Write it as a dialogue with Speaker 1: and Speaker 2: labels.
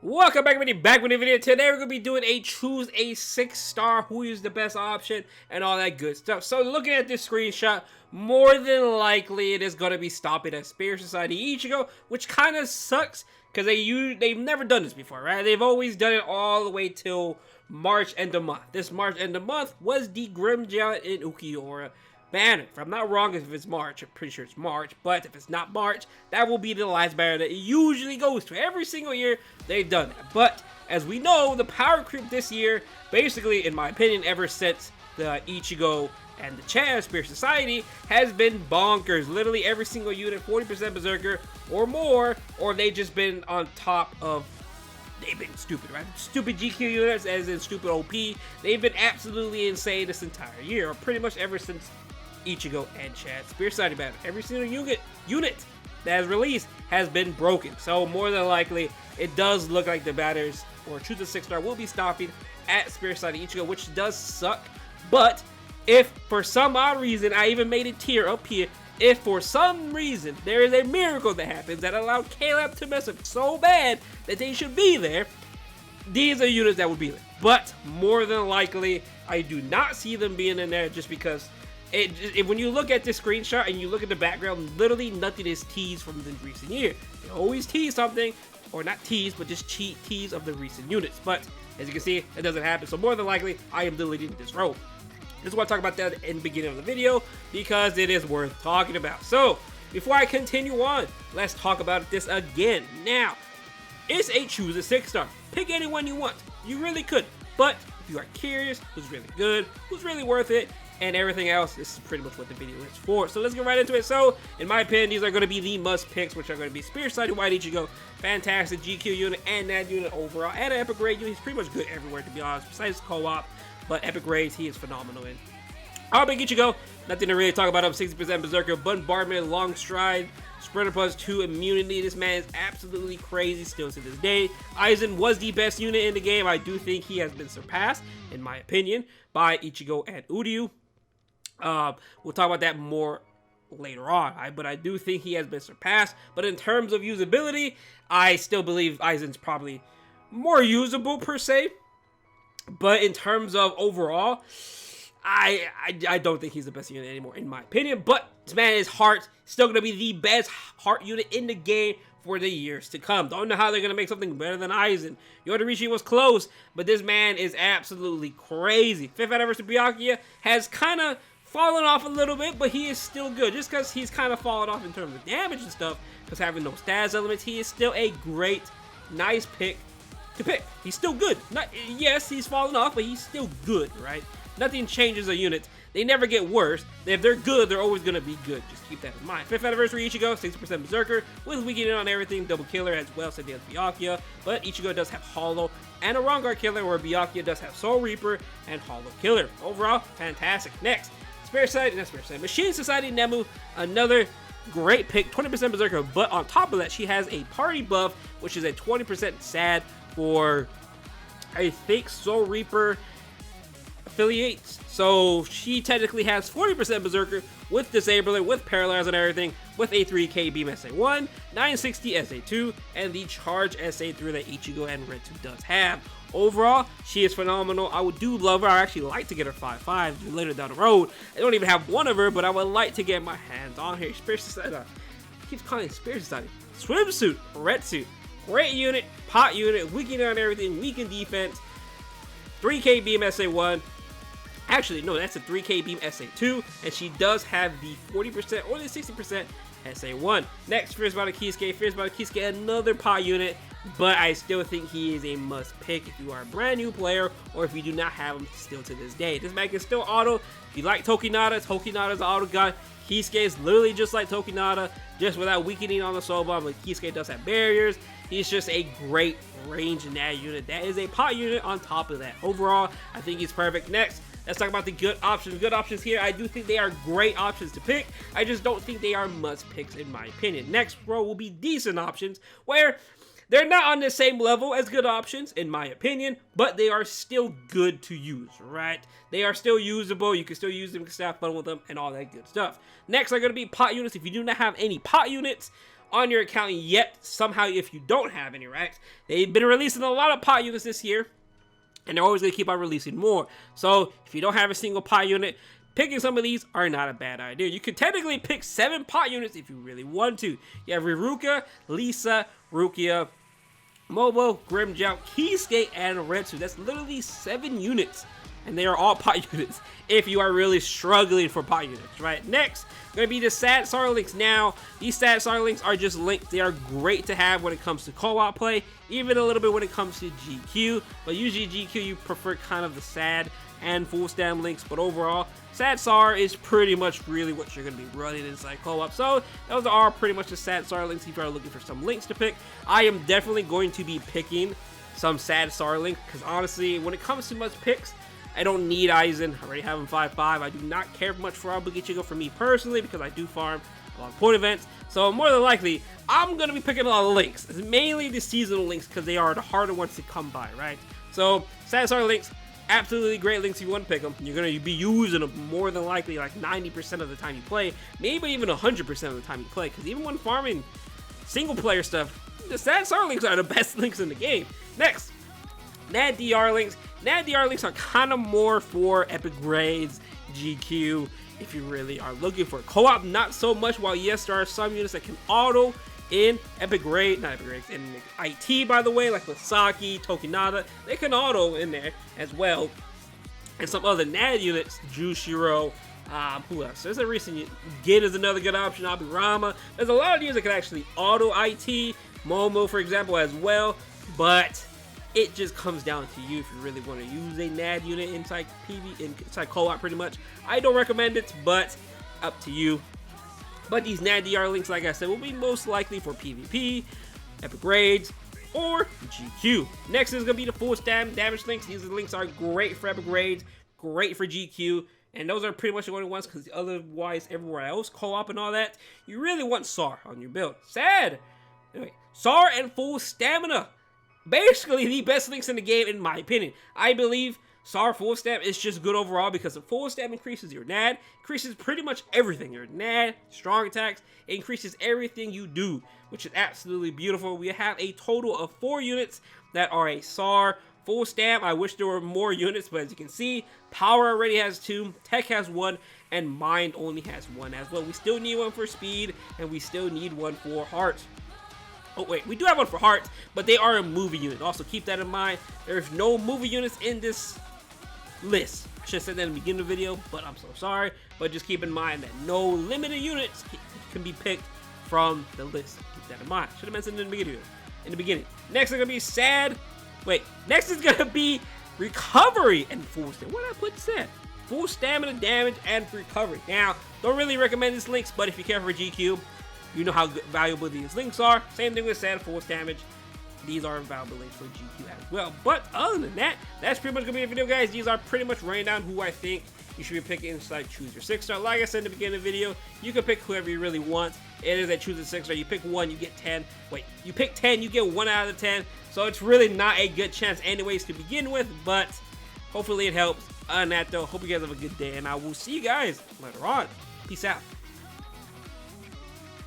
Speaker 1: Welcome back with a video. Today we're going to be doing a choose a 6-star, who is the best option, and all that good stuff. So looking at this screenshot, more than likely it is going to be stopping at Spirit Society Ichigo, which kind of sucks because they've never done this before, right? They've always done it all the way till March end of month. This March end of month was the Grim Giant in Ukiura banner. If I'm not wrong, if it's March, I'm pretty sure it's March, but if it's not March, that will be the last banner that it usually goes to. Every single year, they've done that. But, as we know, the power creep this year, basically, in my opinion, ever since the Ichigo and the Chan Spirit Society, has been bonkers. Literally every single unit, 40% Berserker or more, or they've just been on top of. They've been stupid, right? Stupid GQ units, as in stupid OP. They've been absolutely insane this entire year, or pretty much ever since Ichigo and Chad Spirit Society banner. Every single unit that is released has been broken. So more than likely, it does look like the banners or choose a 6-star will be stopping at Spirit Society Ichigo, which does suck. But if for some odd reason, I even made a tier up here, if for some reason there is a miracle that happens that allowed Caleb to mess up so bad that they should be there, these are units that would be there. But more than likely, I do not see them being in there just because when you look at this screenshot and you look at the background, literally nothing is teased from the recent year. They always tease something, or not tease, but just tease of the recent units. But as you can see, it doesn't happen. So more than likely, I am deleting this row. This is why I talk about that in the beginning of the video, because it is worth talking about. So before I continue on, let's talk about this again. Now, it's a choose a 6-star. Pick anyone you want. You really could. But if you are curious, who's really good, who's really worth it, and everything else, this is pretty much what the video is for. So let's get right into it. So, in my opinion, these are going to be the must picks, which are going to be Spirit Society White Ichigo, fantastic GQ unit, and that unit overall, and an Epic Raid unit. He's pretty much good everywhere, to be honest, besides co-op, but Epic Raids, he is phenomenal in. I'll pick Ichigo, nothing to really talk about him, 60% Berserker, Bombardment, Long Stride, Sprinter plus 2 immunity. This man is absolutely crazy still to this day. Aizen was the best unit in the game. I do think he has been surpassed, in my opinion, by Ichigo and Uryu. We'll talk about that more later on, but I do think he has been surpassed. But in terms of usability, I still believe Aizen's probably more usable per se. But in terms of overall, I don't think he's the best unit anymore, in my opinion. But this man is heart, still going to be the best heart unit in the game for the years to come. Don't know how they're going to make something better than Aizen. Yodorishi was close, but this man is absolutely crazy. 5th anniversary Byakuya has kind of fallen off a little bit, but he is still good. Just because he's kind of fallen off in terms of damage and stuff, because having no stats elements, he is still a great, nice pick to pick. He's still good. Yes, he's fallen off, but he's still good, right? Nothing changes a unit. They never get worse. If they're good, they're always going to be good. Just keep that in mind. 5th anniversary Ichigo, 60% Berserker, with weakening on everything, double killer as well, same as Byakuya. But Ichigo does have Hollow and a Rongar killer, where Byakuya does have Soul Reaper and Hollow killer. Overall, fantastic. Next, Machine Society Nemu, another great pick, 20% Berserker, but on top of that, she has a party buff, which is a 20% sad for, I think, Soul Reaper affiliates. So she technically has 40% Berserker with Disabler, with Paralyze and everything, with a 3k Beam SA1, 960 SA2, and the Charge SA3 that Ichigo and Retsu does have. Overall, she is phenomenal. I do love her. I actually like to get her 5.5 later down the road. I don't even have one of her, but I would like to get my hands on her. Spirit Society, keeps calling it Spirit Society. Swimsuit, Retsu, great unit, pot unit, weakening on everything, weakened defense, 3k Beam SA1. Actually, no, that's a 3k Beam SA2, and she does have the 40% or the 60% SA1. Next, Fierce Battle Kisuke, another pot unit, but I still think he is a must pick if you are a brand new player or if you do not have him still to this day. This man can still auto. If you like Tokinada's auto guy. Kisuke is literally just like Tokinada, just without weakening on the soul bomb, but Kisuke does have barriers. He's just a great range in that unit. That is a pot unit on top of that. Overall, I think he's perfect. Next, let's talk about the good options. Good options here, I do think they are great options to pick. I just don't think they are must picks in my opinion. Next row will be decent options, where they're not on the same level as good options, in my opinion, but they are still good to use, right? They are still usable. You can still use them, you can still have fun with them, and all that good stuff. Next are going to be pot units. If you do not have any pot units, on your account yet. Somehow, if you don't have any racks, they've been releasing a lot of pot units this year, and they're always going to keep on releasing more. So if you don't have a single pot unit, picking some of these are not a bad idea. You could technically pick 7 pot units if you really want to. You have Riruka, Lisa, Rukia, Mobo, Grimjow, Keyskate, and Retsu. That's literally 7 units, and they are all pot units if you are really struggling for pot units, right? Next, going to be the Sad Star links. Now, these Sad Star links are just links. They are great to have when it comes to co-op play, even a little bit when it comes to GQ, but usually GQ you prefer kind of the Sad and Full Stam links, but overall, Sad Star is pretty much really what you're going to be running inside co-op. So those are pretty much the Sad Star links if you are looking for some links to pick. I am definitely going to be picking some Sad Star links, because honestly, when it comes to much picks, I don't need Aizen. I already have him 5-5. I do not care much for Abugichigo for me personally, because I do farm a lot of point events. So more than likely, I'm going to be picking a lot of links. It's mainly the seasonal links, because they are the harder ones to come by, right? So Sad Star links, absolutely great links if you want to pick them. You're going to be using them more than likely like 90% of the time you play, maybe even 100% of the time you play, because even when farming single player stuff, the Sad Star links are the best links in the game. Next, NAD DR links. NAD DR links are kind of more for epic grades, GQ, if you really are looking for co-op, not so much. While yes, there are some units that can auto in epic grade, not epic grades, in IT, by the way, like Lasaki, Tokinada, they can auto in there as well. And some other NAD units, Jushiro, who else? There's a recent, Gid is another good option, Abirama. There's a lot of units that can actually auto IT, Momo, for example, as well, but it just comes down to you if you really want to use a NAD unit inside inside co-op pretty much. I don't recommend it, but up to you. But these NAD DR links, like I said, will be most likely for PvP, epic grades, or GQ. Next is going to be the full stam damage links. These links are great for epic grades, great for GQ, and those are pretty much the only ones, because otherwise everywhere else, co-op and all that, you really want SAR on your build. Sad! Anyway, SAR and full stamina. Basically the best links in the game, in my opinion. I believe SAR full stam is just good overall, because the full stam increases your NAD, increases pretty much everything. Your NAD, strong attacks, it increases everything you do, which is absolutely beautiful. We have a total of 4 units that are a SAR full stam. I wish there were more units, but as you can see, Power already has 2, Tech has 1, and Mind only has 1 as well. We still need 1 for Speed, and we still need 1 for Heart. Oh wait, we do have 1 for Heart, but they are a movie unit. Also keep that in mind. There's no movie units in this list. I should have said that in the beginning of the video, but I'm so sorry. But just keep in mind that no limited units can be picked from the list. Keep that in mind. Should have mentioned it in the beginning. Next is gonna be Sad. Wait, next is gonna be Recovery and Full Stamina. What did I put Sad? Full Stamina, Damage, and Recovery. Now, don't really recommend these links, but if you care for GQ, you know how valuable these links are. Same thing with Sad, Full Damage. These are valuable links for GQ as well. But other than that, that's pretty much going to be the video, guys. These are pretty much writing down who I think you should be picking inside Choose Your 6-star. Like I said in the beginning of the video, you can pick whoever you really want. It is at Choose a 6-star. You pick 1, you get 10. Wait, you pick 10, you get 1 out of 10. So it's really not a good chance anyways to begin with, but hopefully it helps. Other than that, though, hope you guys have a good day, and I will see you guys later on. Peace out.